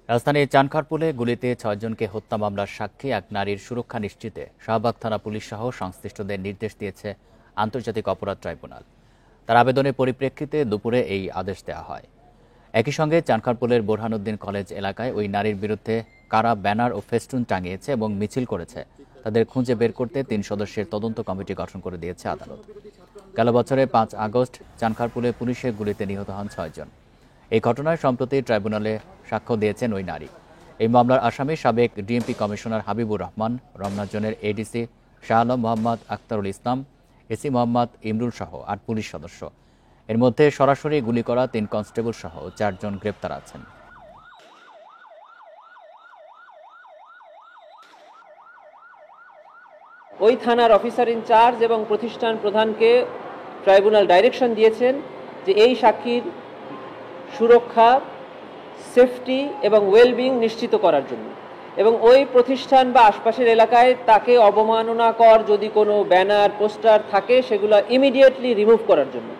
রাজধানীর চানখারপুলে গুলিতে ৬ জনকে হত্যা মামলার সাক্ষী এক নারীর সুরক্ষা নিশ্চিতে শাহবাগ থানা পুলিশ সহ সংশ্লিষ্টদের নির্দেশ দিয়েছে আন্তর্জাতিক অপরাধ ট্রাইব্যুনাল। তার আবেদনের পরিপ্রেক্ষিতে দুপুরে এই আদেশ দেওয়া হয়। একই সঙ্গে চানখারপুলের বোরহানুদ্দিন কলেজ এলাকায় ওই নারীর বিরুদ্ধে কারা ব্যানার ও ফেস্টুন টাঙিয়েছে এবং মিছিল করেছে তাদের খুঁজে বের করতে ৩ সদস্যের তদন্ত কমিটি গঠন করে দিয়েছে আদালত। গেল বছরে ৫ আগস্ট চানখারপুলে পুলিশের গুলিতে নিহত হন ৬ জন। এই ঘটনায় সম্প্রতি ট্রাইব্যুনালে সাক্ষ্য দিয়েছেন ওই নারী। এই মামলার আসামি সাবেক ডিএমপি কমিশনার হাবিবুর রহমান, রমনা জোনের এডিসি শাহ আলম মোহাম্মদ আখতারুল ইসলাম, এসি মোহাম্মদ ইমরুল সহ ৮ পুলিশ সদস্য। এর মধ্যে সরাসরি গুলি করা ৩ কনস্টেবল সহ ৪ জন গ্রেপ্তার আছেন। ওই থানার অফিসার ইনচার্জ এবং প্রতিষ্ঠান প্রধানকে ট্রাইব্যুনাল ডাইরেকশন দিয়েছেন যে এই সাক্ষীর সুরক্ষা, সেফটি এবং ওয়েলবিং নিশ্চিত করার জন্য, এবং ওই প্রতিষ্ঠান বা আশপাশের এলাকায় তাকে অবমাননাকর যদি কোনো ব্যানার পোস্টার থাকে সেগুলো ইমিডিয়েটলি রিমুভ করার জন্য।